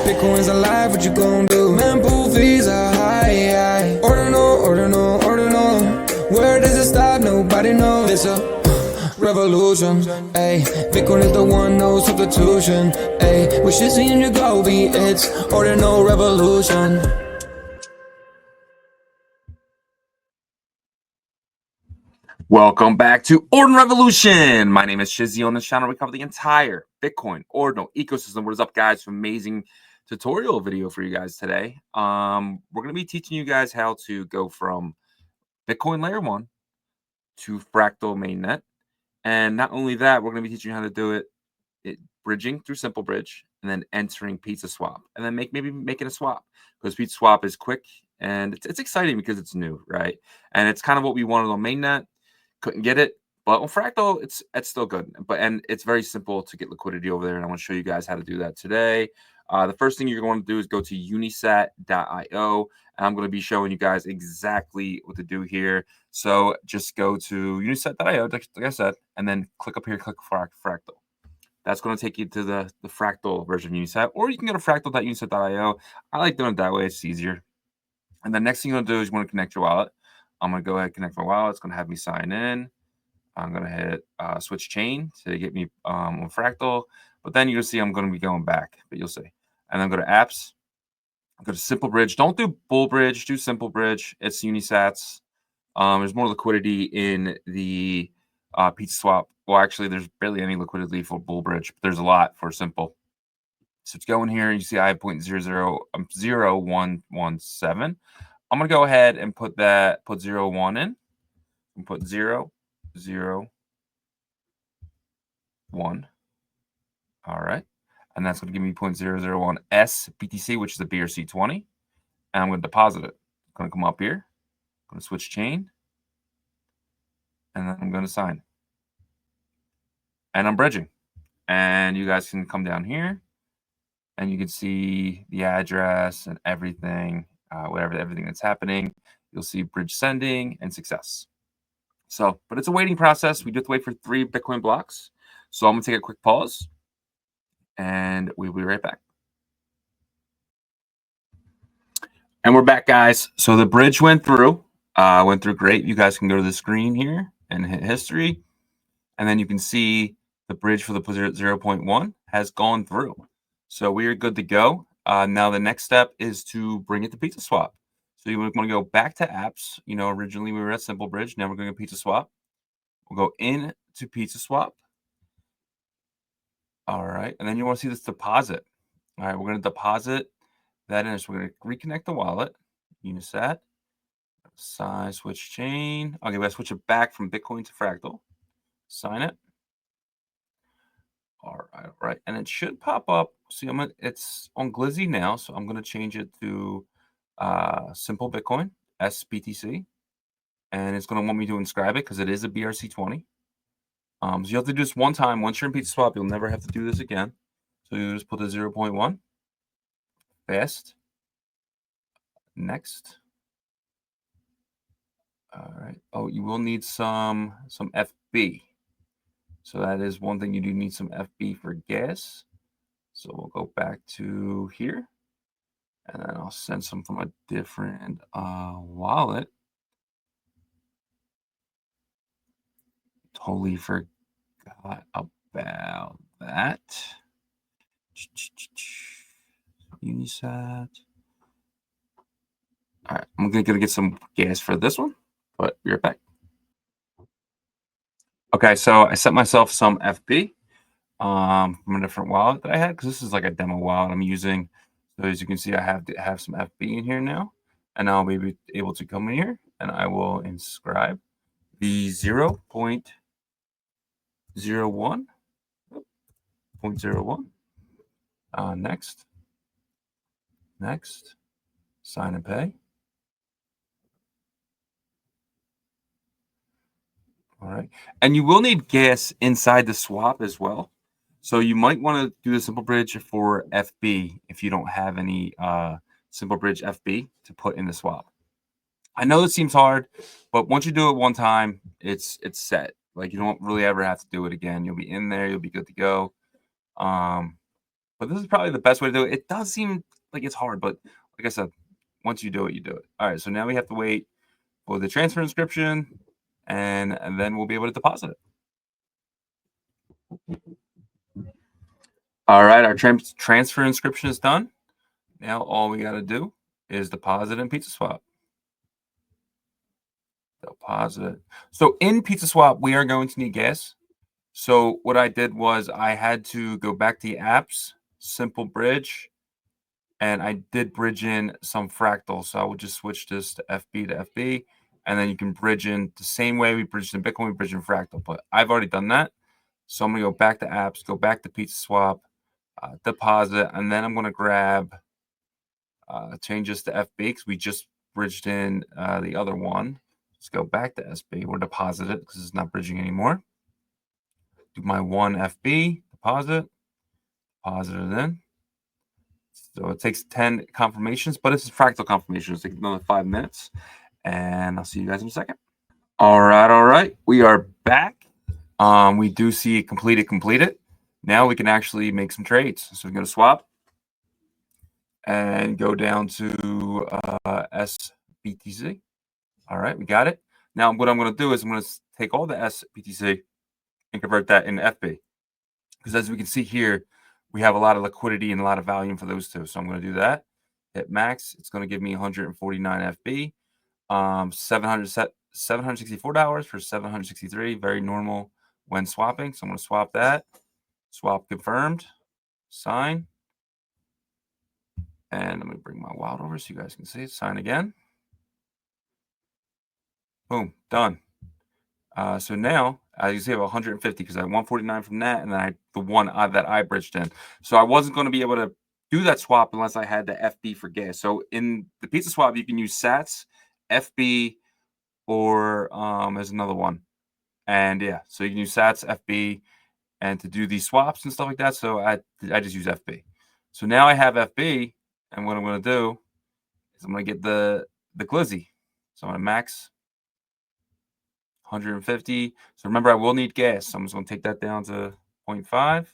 Bitcoin's alive, what you gon' do? Mempool fees are high. Ordinal. Where does it stop? Nobody knows. It's a revolution, ayy. Bitcoin is the one, no substitution, ayy. With Shizzy and Yagobi, it's Ordinal Revolution. Welcome back to Ordinal Revolution. My name is Shizzy. On this channel, we cover the entire Bitcoin Ordinal ecosystem. What is up, guys? Amazing tutorial video for you guys today. We're going to be teaching you guys how to go from Bitcoin layer 1 to fractal mainnet. And not only that, we're going to be teaching you how to do it bridging through Simple Bridge and then entering Pizza Swap and then maybe making a swap, because Pizza Swap is quick and it's exciting because it's new, right? And it's kind of what we wanted on mainnet. Couldn't get it, but on Fractal, it's still good. And it's very simple to get liquidity over there, and I want to show you guys how to do that today. The first thing you're going to do is go to unisat.io, and I'm going to be showing you guys exactly what to do here. So just go to unisat.io, like I said, and then click up here, click Fractal. That's going to take you to the Fractal version of Unisat, or you can go to fractal.unisat.io. I like doing it that way; it's easier. And the next thing you're going to do is you want to connect your wallet. I'm going to go ahead and connect my wallet. It's going to have me sign in. I'm going to hit switch chain to get me on Fractal. But then you'll see I'm going to be going back, but you'll see. And then go to apps. Go to Simple Bridge. Don't do Bull Bridge. Do Simple Bridge. It's Unisats. There's more liquidity in the Pizza Swap. Well, actually, there's barely any liquidity for Bull Bridge, but there's a lot for Simple. So it's going here. You see I have 0.00117. I'm going to go ahead and put 0.1 in and put 0.001. All right. And that's going to give me 0.001 SBTC, which is a BRC20. And I'm going to deposit it. I'm going to come up here. I'm going to switch chain. And then I'm going to sign. And I'm bridging. And you guys can come down here. And you can see the address and everything. Everything that's happening, you'll see bridge sending and success. So, but it's a waiting process. We do have to wait for 3 Bitcoin blocks. So I'm gonna take a quick pause, and we'll be right back. And we're back, guys. So the bridge went through great. You guys can go to the screen here and hit history, and then you can see the bridge for the 0.1 has gone through. So we are good to go. Now the next step is to bring it to Pizza Swap. So you want to go back to apps. You know, originally we were at Simple Bridge. Now we're going to Pizza Swap. We'll go into Pizza Swap. All right. And then you want to see this deposit. All right. We're going to deposit that in. So we're going to reconnect the wallet. Unisat. Size, switch chain. Okay. Let's switch it back from Bitcoin to Fractal. Sign it. All right. And it should pop up. See, it's on Glizzy now. So I'm going to change it to Simple Bitcoin, SBTC. And it's going to want me to inscribe it because it is a BRC20. So you have to do this one time. Once you're in Pizza Swap, you'll never have to do this again. So you just put the 0.1. Fast. Next. All right. Oh, you will need some FB. So that is one thing you do need, some FB for gas. So we'll go back to here. And then I'll send some from a different wallet. Totally forgot about that. Unisat. All right, I'm gonna get some gas for this one, but be right back. Okay, so I sent myself some FB from a different wallet that I had, because this is like a demo wallet I'm using. So as you can see, I have some FB in here now, and I'll be able to come in here and I will inscribe the 0.01. Next, sign and pay. All right, and you will need gas inside the swap as well. So you might want to do the Simple Bridge for FB if you don't have any Simple Bridge FB to put in the swap. I know it seems hard, but once you do it one time, it's set. Like, you don't really ever have to do it again. You'll be in there. You'll be good to go. But this is probably the best way to do it. It does seem like it's hard, but like I said, once you do it, you do it. All right, so now we have to wait for the transfer inscription, and then we'll be able to deposit it. All right, our transfer inscription is done. Now all we got to do is deposit in PizzaSwap. Deposit it. So in PizzaSwap, we are going to need gas. So what I did was I had to go back to the apps, simple bridge, and I did bridge in some fractal. So I would just switch this to FB to FB, and then you can bridge in the same way we bridged in Bitcoin, we bridge in fractal. But I've already done that. So I'm going to go back to apps, go back to PizzaSwap, deposit, and then I'm going to grab, change this to FB because we just bridged in the other one. Let's go back to SB or deposit it because it's not bridging anymore. Do my one FB, deposit it in. So it takes 10 confirmations, but it's a fractal confirmation. It'll take another 5 minutes, and I'll see you guys in a second. All right. We are back. We do see completed. Now we can actually make some trades. So we go to swap and go down to SBTC. All right, we got it. Now what I'm going to do is I'm going to take all the SBTC and convert that into FB. Because as we can see here, we have a lot of liquidity and a lot of volume for those two. So I'm going to do that. Hit max. It's going to give me 149 FB. $764 for 763. Very normal when swapping. So I'm going to swap that. Swap confirmed. Sign. And let me bring my wallet over so you guys can see it. Sign again. Boom. Done. So now, as you see, I have 150 because I have 149 from that, and then the one that I bridged in. So I wasn't going to be able to do that swap unless I had the FB for gas. So in the PizzaSwap, you can use Sats, FB, or there's another one. And yeah, so you can use Sats, FB, and to do these swaps and stuff like that. So I just use FB. So now I have FB, and what I'm going to do is I'm going to get the glizzy. So I'm going to max 150. So remember, I will need gas. So I'm just going to take that down to 0.5.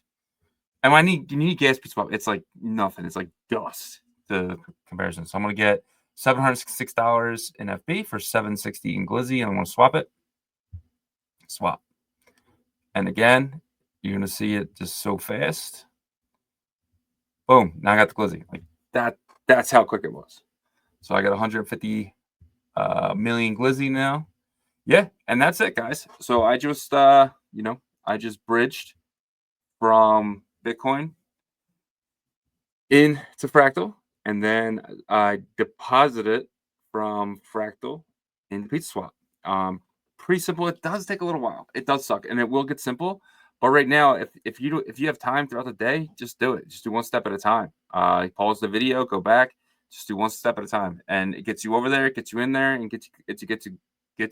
And you need gas PizzaSwap. It's like nothing. It's like dust, the comparison. So I'm going to get $766 in FB for $760 in glizzy, and I'm going to swap it. Swap. And again, you're going to see it just so fast. Boom. Now I got the glizzy. Like that's how quick it was. So I got 150 million glizzy now. Yeah, and that's it, guys. So I just I just bridged from Bitcoin into Fractal, and then I deposited from Fractal into PizzaSwap. Pretty simple. It does take a little while. It does suck, and it will get simple. But right now, if you have time throughout the day, just do it. Just do one step at a time. Pause the video, go back, just do one step at a time, and it gets you over there, it gets you in there, and gets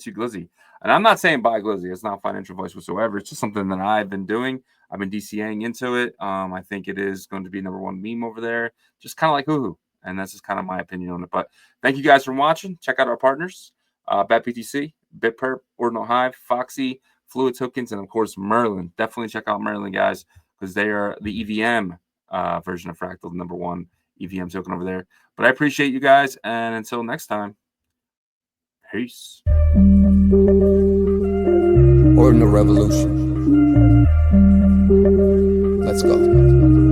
you glizzy. And I'm not saying buy glizzy. It's not financial advice whatsoever. It's just something that I've been doing. I've been DCAing into it. I think it is going to be #1 meme over there, just kind of like Hoo-Hoo. And that's just kind of my opinion on it. But thank you guys for watching. Check out our partners, BatPTC, BitPerp, Ordinal Hive, Foxy, Fluid Tokens, and of course Merlin. Definitely check out Merlin, guys, because they are the EVM version of Fractal, the #1 EVM token over there. But I appreciate you guys, and until next time, peace. Ordinal Revolution. Let's go.